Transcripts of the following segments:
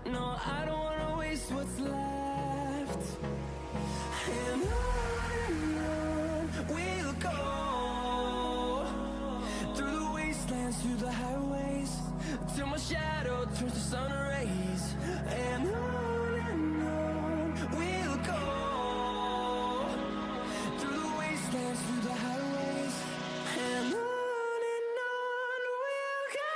No, I don't wanna waste what's left. And on we'll go, through the wastelands, through the highways, till my shadow turns to sun rays. And on we'll go, through the wastelands, through the highways, and on we'll go.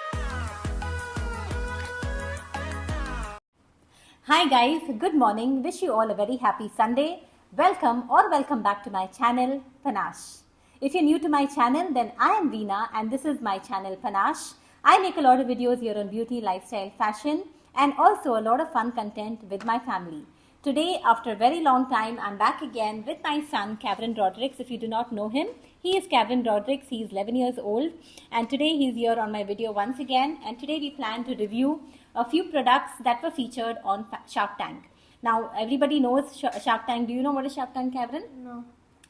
Hi guys, good morning. Wish you all a very happy Sunday. Welcome or welcome back to my channel Panache. If you're new to my channel, then I am Veena and this is my channel Panache. I make a lot of videos here on beauty, lifestyle, fashion and also a lot of fun content with my family. Today, after a very long time, I'm back again with my son Kavrin Rodrigues. If you do not know him, he is Kavrin Rodrigues. He is 11 years old and today he's here on my video once again, and today we plan to review a few products that were featured on Shark Tank. Now, everybody knows Shark Tank. Do you know what is Shark Tank, Kavrin? No.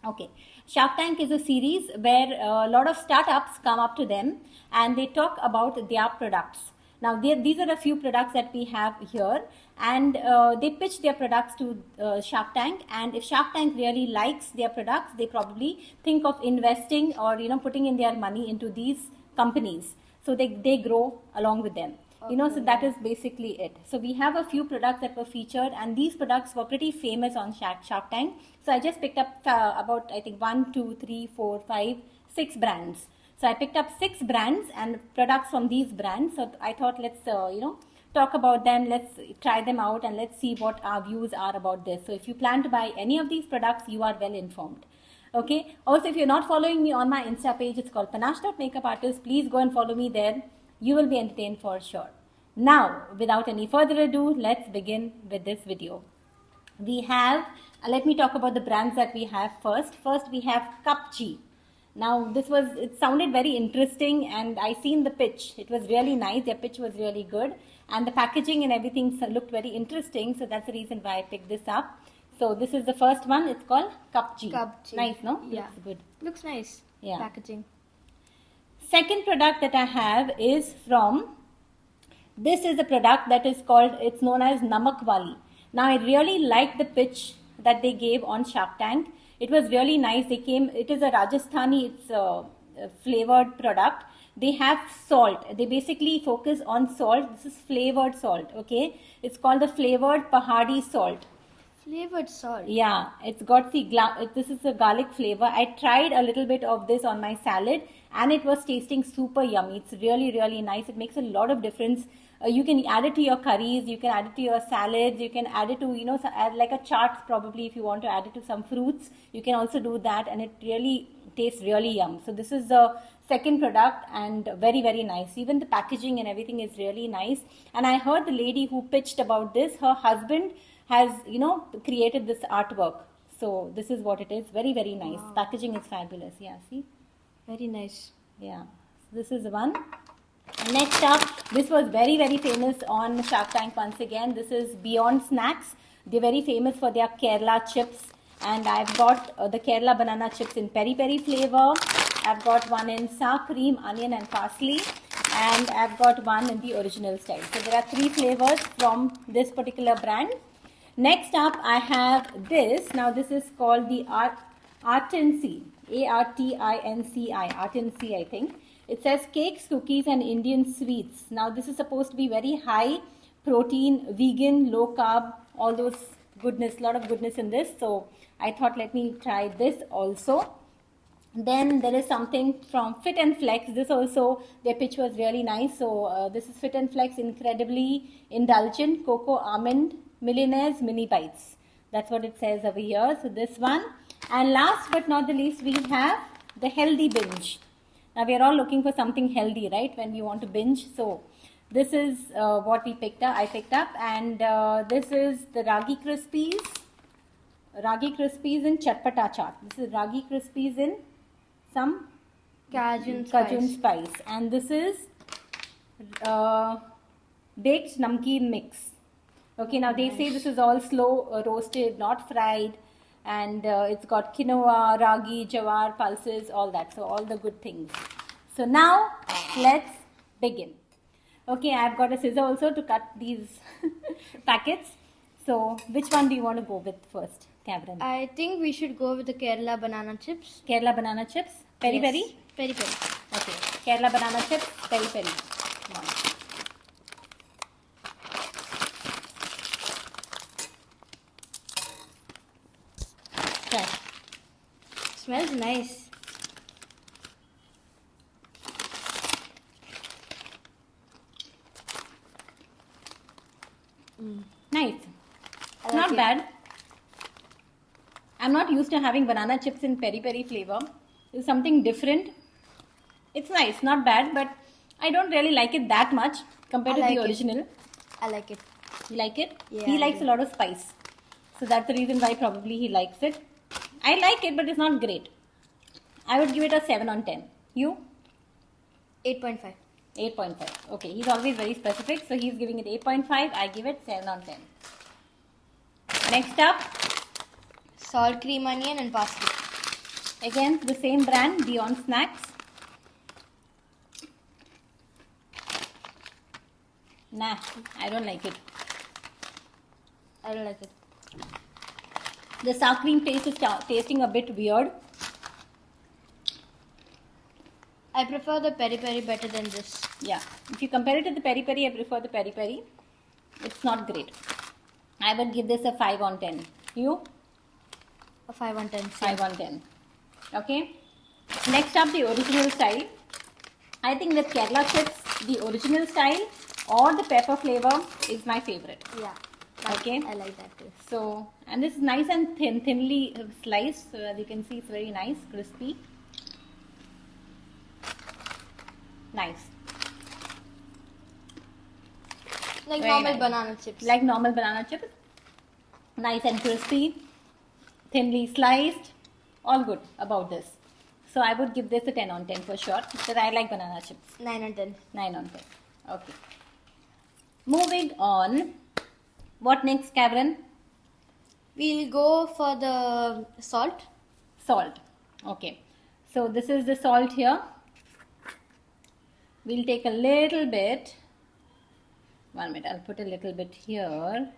Okay. Shark Tank is a series where a lot of startups come up to them and they talk about their products. Now, these are a few products that we have here, and they pitch their products to Shark Tank, and if Shark Tank really likes their products, they probably think of investing or putting in their money into these companies, so they grow along with them. Okay. So that is basically it. So we have a few products that were featured, and these products were pretty famous on Shark Tank. So I just picked up about, I think, 1, 2, 3, 4, 5, 6 brands. So I picked up 6 brands and products from these brands. So I thought let's talk about them, let's try them out, and let's see what our views are about this. So if you plan to buy any of these products, you are well informed. Okay. Also, if you're not following me on my Insta page, it's called Panache.makeupartist. Please go and follow me there. You will be entertained for sure. Now, without any further ado, let's begin with this video. We have, let me talk about the brands that we have first. First, we have Cupg. Now, it sounded very interesting, and I seen the pitch. It was really nice. Their pitch was really good, and the packaging and everything looked very interesting. So that's the reason why I picked this up. So this is the first one. It's called Cupg. Cupg. Nice, no? Yeah. Looks good. Looks nice. Yeah. Packaging. Second product that I have is from, this is a product that is called, it's known as Namak Wali. Now, I really like the pitch that they gave on Shark Tank. It was really nice. It is a Rajasthani, it's a flavored product. They have salt. They basically focus on salt. This is flavored salt, okay? It's called the flavored Pahadi salt. Flavored salt. Yeah, it's got this is a garlic flavor. I tried a little bit of this on my salad and it was tasting super yummy. It's really, really nice. It makes a lot of difference. You can add it to your curries, you can add it to your salads, you can add it to, add like a chaat probably if you want to add it to some fruits. You can also do that, and it really tastes really yum. So this is the second product, and very, very nice. Even the packaging and everything is really nice. And I heard the lady who pitched about this, her husband has, created this artwork. So this is what it is. Very, very nice. Wow. Packaging is fabulous. Yeah, see? Very nice. Yeah. So this is the one. Next up, this was very, very famous on Shark Tank once again. This is Beyond Snacks. They're very famous for their Kerala chips. And I've got the Kerala banana chips in peri peri flavor. I've got one in sour cream, onion and parsley. And I've got one in the original style. So there are 3 flavors from this particular brand. Next up, I have this. Now this is called the Artinci. Artinci. Artinci, I think. It says cakes, cookies and Indian sweets. Now this is supposed to be very high protein, vegan, low carb, all those goodness, lot of goodness in this. So I thought let me try this also. Then there is something from Fit and Flex. This also, their pitch was really nice. So this is Fit and Flex, incredibly indulgent, cocoa almond, millionaires mini bites. That's what it says over here. So this one. And last but not the least, we have the Healthy Binge. Now we are all looking for something healthy, right? When we want to binge. So this is what we picked up. I picked up, and this is the Ragi Krispies. Ragi Krispies in Chatpata Chaat. This is Ragi Krispies in some Cajun spice. And this is baked namkeen mix. Okay, now they say this is all slow roasted, not fried. And it's got quinoa, ragi, jawar, pulses, all that. So all the good things. So now let's begin. Okay, I've got a scissor also to cut these packets. So, which one do you want to go with first, Cameron? I think we should go with the Kerala banana chips. Kerala banana chips, peri Yes. peri. Peri peri. Okay, Kerala banana chips, peri peri. Come on. Try. Smells nice. Nice. I like Not it. bad. I'm not used to having banana chips in peri peri flavor. It's something different. It's nice, not bad, but I don't really like it that much compared I to the like it. original. I like it. You like it? Yeah, He I likes do. a lot of spice. So that's the reason why probably he likes it. I like it, but it's not great. I would give it a 7 on 10. You? 8.5. 8.5. Okay, he's always very specific, so he's giving it 8.5. I give it 7 on 10. Next up, Salt, cream, onion, and parsley. again the same brand, Beyond Snacks. Nah, I don't like it. I don't like it. The sour cream taste is tasting a bit weird. I prefer the peri peri better than this. Yeah, if you compare it to the peri peri, I prefer the peri peri. It's not great. I would give this a 5 on 10. You? A 5 on 10. 5 on 10. Okay. Next up, the original style. I think with Kerala chips, the original style or the pepper flavor is my favorite. Yeah. Okay. I like that too. So, and this is nice and thinly sliced. So as you can see, it's very nice, crispy. Nice. Like Very normal nice. banana chips. Like normal banana chips. Nice and crispy, thinly sliced. All good about this. So I would give this a 10 on 10 for sure because I like banana chips. 9 on 10. 9 on 10. Okay. Moving on. What next, Cameron? We'll go for the salt. Salt. Okay. So this is the salt here. We'll take a little bit. 1 minute. I'll put a little bit here.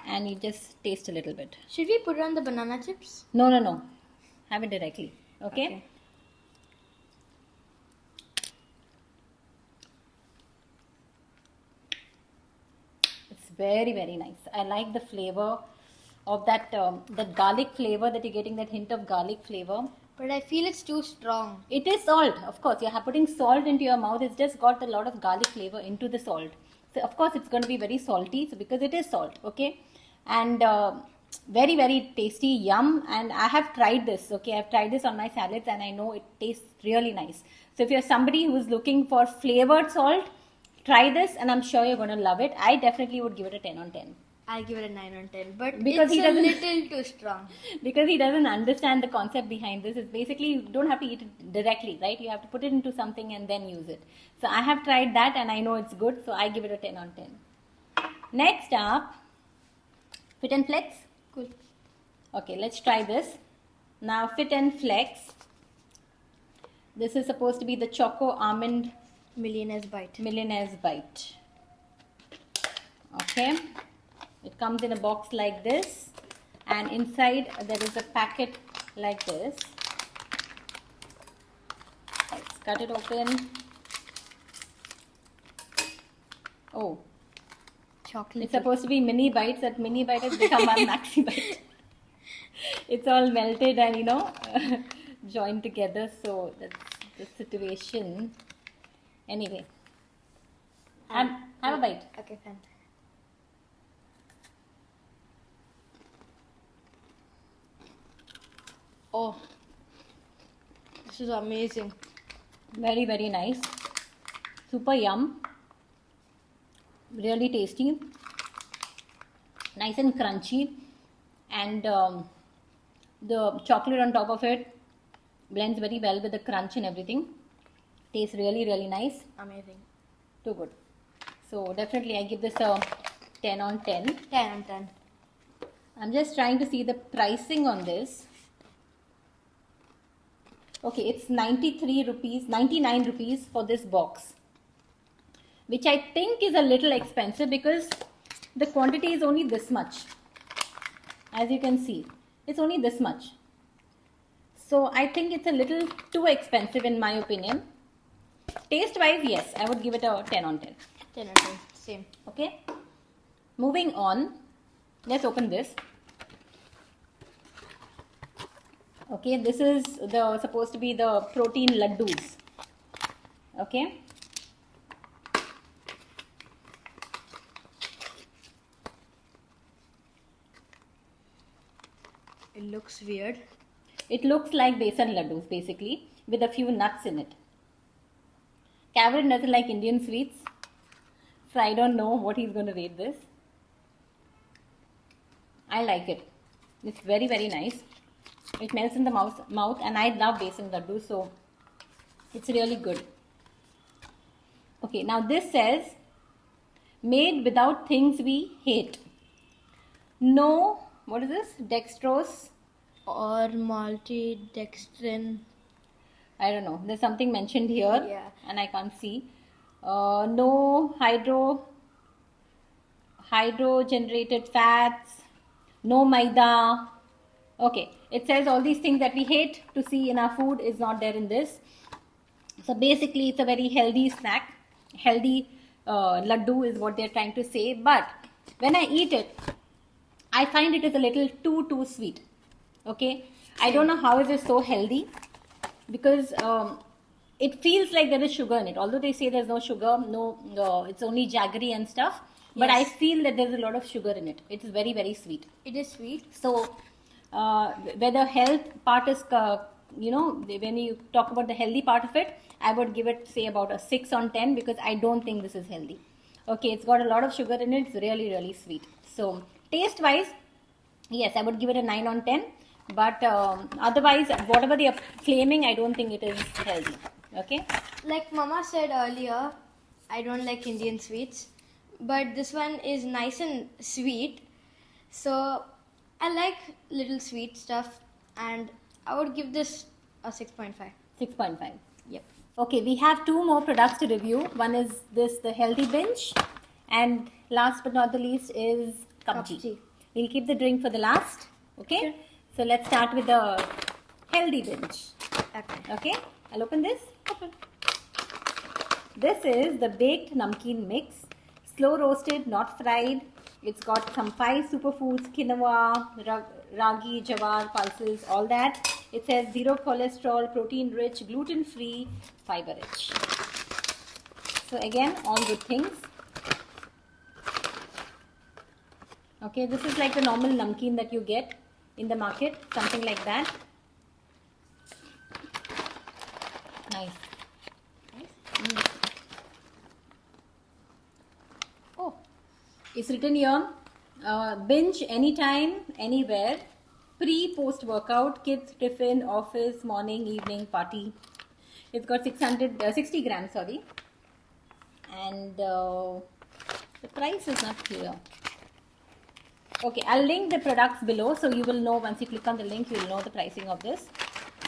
And you just taste a little bit. Should we put it on the banana chips? No, no, no. Have it directly. Okay? Okay. It's very, very nice. I like the flavor of that garlic flavor that you're getting, that hint of garlic flavor. But I feel it's too strong. It is salt, of course. You're putting salt into your mouth. It's just got a lot of garlic flavor into the salt. So, of course, it's going to be very salty. So, because it is salt, okay? And very, very tasty, yum. And I have tried this, okay? I've tried this on my salads and I know it tastes really nice. So, if you're somebody who's looking for flavored salt, try this and I'm sure you're going to love it. I definitely would give it a 10 on 10. I'll give it a 9 on 10. But Because it's he a doesn't- little too strong. Because he doesn't understand the concept behind this. It's basically you don't have to eat it directly, right? You have to put it into something and then use it. So I have tried that and I know it's good. So I give it a 10 on 10. Next up, Fit and Flex. Cool. Okay, let's try this. Now Fit and Flex. This is supposed to be the Choco Almond Millionaire's bite. Millionaire's Bite. Okay. It comes in a box like this. And inside there is a packet like this. Let's cut it open. Oh, Chocolate. it's supposed to be mini bites. That mini bite has become a maxi bite. It's all melted and joined together. So that's the situation. Anyway, have a bite. Okay, fine. Oh, this is amazing. Very, very nice. Super yum. Really tasty. Nice and crunchy. And the chocolate on top of it blends very well with the crunch and everything. Tastes really, really nice. Amazing. Too good. So definitely I give this a 10 on 10. 10 on 10. I'm just trying to see the pricing on this. Okay, it's 93 rupees, 99 rupees for this box. which I think is a little expensive because the quantity is only this much. As you can see, it's only this much. So I think it's a little too expensive in my opinion. Taste wise, yes, I would give it a 10 on 10. 10 on 10. Same. Okay. Moving on, let's open this. Okay, this is supposed to be the protein laddus. Okay. It looks weird. It looks like besan laddus basically with a few nuts in it. Kavrin doesn't like Indian sweets, so I don't know what he's going to rate this. I like it. It's very, very nice. It melts in the mouth and I love besan laddu, so it's really good. Okay, now this says made without things we hate. No, what is this? Dextrose? Or maltodextrin. I don't know. There's something mentioned here Yeah. and I can't see. No hydrogenated fats, no maida. Okay, it says all these things that we hate to see in our food is not there in this. So basically, it's a very healthy snack. Healthy laddu is what they're trying to say. But when I eat it, I find it is a little too sweet. Okay, I don't know how it is so healthy because it feels like there is sugar in it. Although they say there's no sugar, it's only jaggery and stuff. But I Yes. feel that there's a lot of sugar in it. It's very, very sweet. It is sweet. So, whether health part is, when you talk about the healthy part of it, I would give it, say, about a 6 on 10 because I don't think this is healthy. Okay, it's got a lot of sugar in it. It's really, really sweet. So, taste wise, yes, I would give it a 9 on 10. But otherwise, whatever they are claiming, I don't think it is healthy. Okay. Like Mama said earlier, I don't like Indian sweets. But this one is nice and sweet. So I like little sweet stuff. And I would give this a 6.5. 6.5. Yep. Okay, we have two more products to review. One is the Healthy Binge, and last but not the least is Kabji. Kabji. We'll keep the drink for the last. Okay. So let's start with the Healthy Binge. Okay. Okay, I'll open this. This is the baked namkeen mix, slow roasted, not fried. It's got some 5 superfoods: quinoa, ragi, jawar, pulses, all that. It says 0 cholesterol, protein rich, gluten free, fiber rich. So again, all good things. Okay, this is like the normal namkeen that you get in the market, something like that. Nice. Oh, it's written here, binge anytime, anywhere, pre-post workout, kids, tiffin, office, morning, evening, party. It's got 60 grams, sorry. And the price is not clear. Okay, I'll link the products below, so you will know once you click on the link, you will know the pricing of this.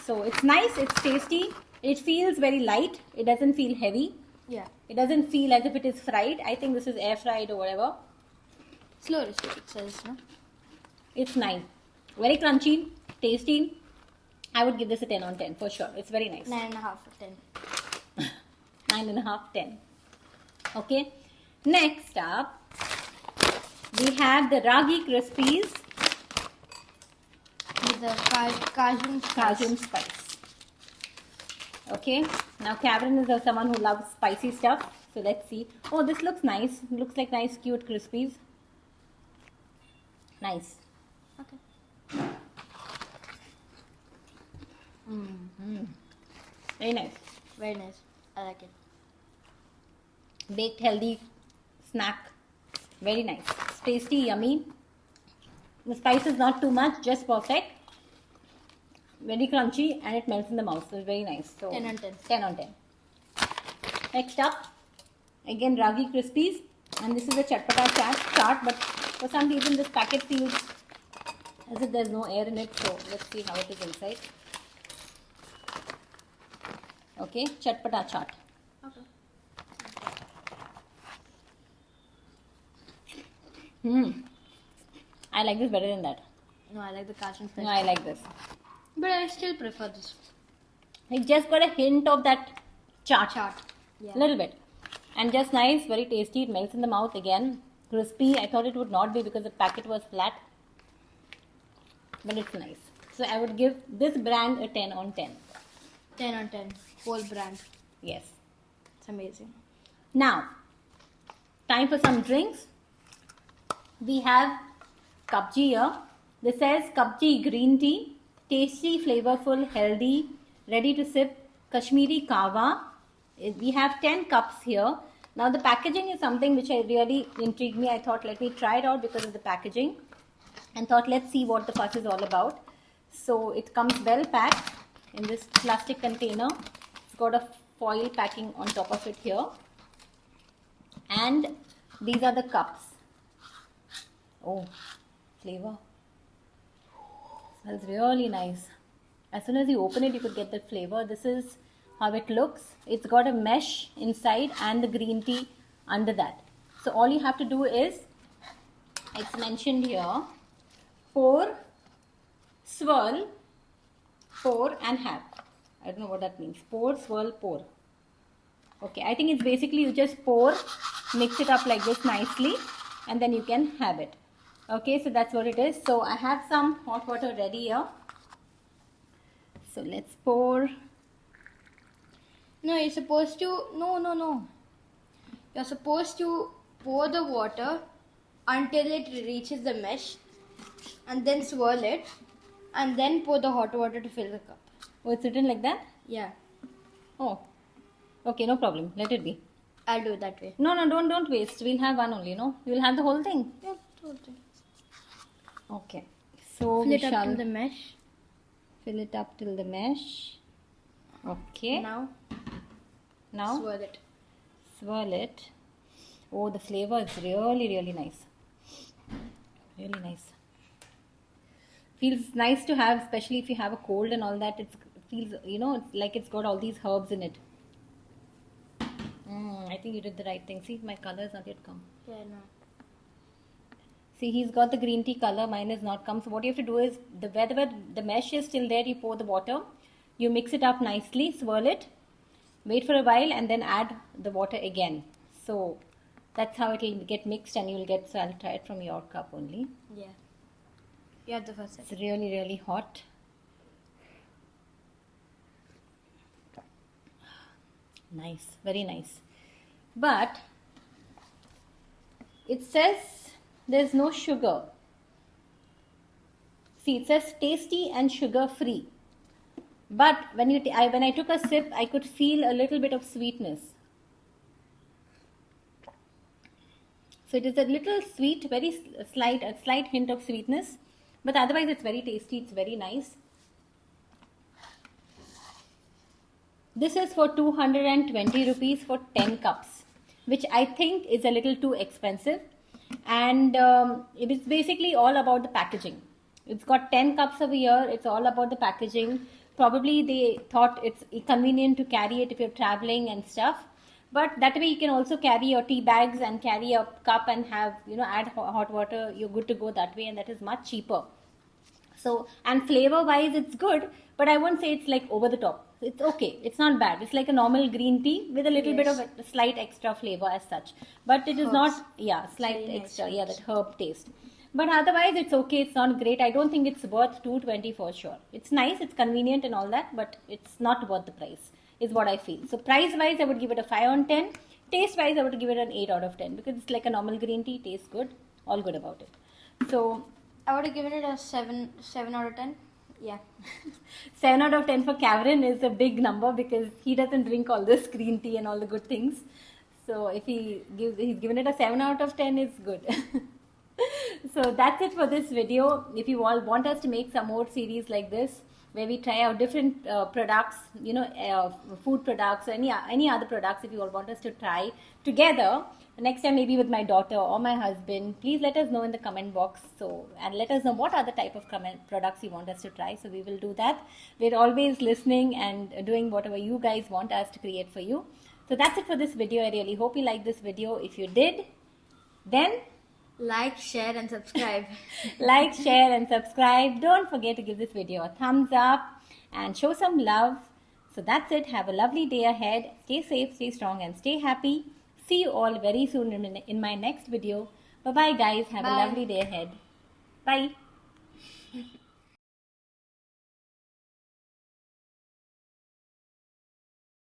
So it's nice, it's tasty, it feels very light, it doesn't feel heavy, Yeah. it doesn't feel as if it is fried. I think this is air fried or whatever. Slow roasted, it says, no? It's nice, very crunchy, tasty. I would give this a 10 on 10 for sure. It's very nice. 9.5 or 10. 9.5, 10. Okay, next up we have the Ragi Krispies With the cajun spice. Cajun spice. Okay, now Kavrin is someone who loves spicy stuff, so let's see. Oh, this looks nice. Looks like nice, cute Krispies. Nice. Okay. Very nice. Very nice. I like it. Baked healthy snack. Very nice. It's tasty, yummy. The spice is not too much, just perfect. Very crunchy and it melts in the mouth. So it's very nice. So 10 on 10. 10 on 10. Next up, again Ragi Krispies, and this is a chatpata chaat, but for some reason this packet feels as if there's no air in it. So let's see how it is inside. Okay, chatpata chaat. Okay. I like this better than that. No, I like the Carson No, Fresh. I like this. But I still prefer this It just got a hint of that chaat. chart. Yeah. Little bit. And just nice, very tasty. It melts in the mouth again. Crispy. I thought it would not be because the packet was flat. But it's nice. So I would give this brand a 10 on 10. 10 on 10. Whole brand. Yes. It's amazing. Now, time for some drinks. We have Kabji here. This says Kabji green tea. Tasty, flavorful, healthy, ready to sip Kashmiri Kahwa. We have 10 cups here. Now the packaging is something which I really intrigued me. I thought let me try it out because of the packaging. And thought let's see what the fuss is all about. So it comes well packed in this plastic container. It's got a foil packing on top of it here. And these are the cups. Oh, flavor. Smells really nice. As soon as you open it, you could get the flavor. This is how it looks. It's got a mesh inside and the green tea under that. So all you have to do is, it's mentioned here, pour, swirl, pour and have. I don't know what that means. Pour, swirl, pour. Okay, I think it's basically you just pour, mix it up like this nicely and then you can have it. Okay, so that's what it is. So I have some hot water ready here. So let's pour. No, you're supposed to. No. You're supposed to pour the water until it reaches the mesh and then swirl it and then pour the hot water to fill the cup. Oh, it's written like that? Yeah, Oh, okay, no problem. Let it be. I'll do it that way. No, don't waste. We'll have one only, no? You'll have the whole thing. Yeah, totally. Okay. So Fill we it up shall till the mesh. fill it up till the mesh. Okay. Now, Now swirl it. swirl it. Oh, the flavor is really, really nice. Really nice. Feels nice to have, especially if you have a cold and all that. It feels, it's like it's got all these herbs in it. I think you did the right thing. See, my color has not yet come. Yeah, no. See, he's got the green tea color. Mine has not come. So what you have to do is, wherever the mesh is still there, you pour the water. You mix it up nicely, swirl it. Wait for a while and then add the water again. So that's how it will get mixed and you will get, so I'll try it from your cup only. Yeah. You have the first It's step. really, really hot. Nice, very nice. But it says there's no sugar. See, it says tasty and sugar free. But when when I took a sip, I could feel a little bit of sweetness. So it is a little sweet, very a slight hint of sweetness. But otherwise, it's very tasty. It's very nice. This is for 220 rupees for 10 cups, which I think is a little too expensive. And it is basically all about the packaging. It's got 10 cups over here. It's all about the packaging. Probably they thought it's convenient to carry it if you're traveling and stuff. But that way you can also carry your tea bags and carry a cup and have, add hot water. You're good to go that way, and that is much cheaper. So, and flavor wise, it's good, but I won't say it's like over the top. It's okay. It's not bad. It's like a normal green tea with a little bit of a slight extra flavor as such. But it is Herbs. not, slight Very nice extra, herbs. that herb taste. But otherwise, it's okay. It's not great. I don't think it's worth 220 for sure. It's nice. It's convenient and all that, but it's not worth the price, is what I feel. So price wise, I would give it a 5 on 10. Taste wise, I would give it an 8 out of 10 because it's like a normal green tea. Tastes good. All good about it. So I would have given it a 7 out of 10. Yeah. 7 out of 10 for Kavrin is a big number because he doesn't drink all this green tea and all the good things. So if he's given it a 7 out of 10, it's good. So that's it for this video. If you all want us to make some more series like this, where we try out different products, food products, or any other products, if you all want us to try together, next time maybe with my daughter or my husband, please let us know in the comment box. So, and let us know what other type of products you want us to try. So we will do that. We're always listening and doing whatever you guys want us to create for you. So that's it for this video. I really hope you liked this video. If you did, then Like, share, and subscribe. Like, share, and subscribe. Don't forget to give this video a thumbs up and show some love. So that's it. Have a lovely day ahead. Stay safe, stay strong, and stay happy. See you all very soon in my next video. Bye bye, guys. Have a Bye. lovely day ahead. Bye.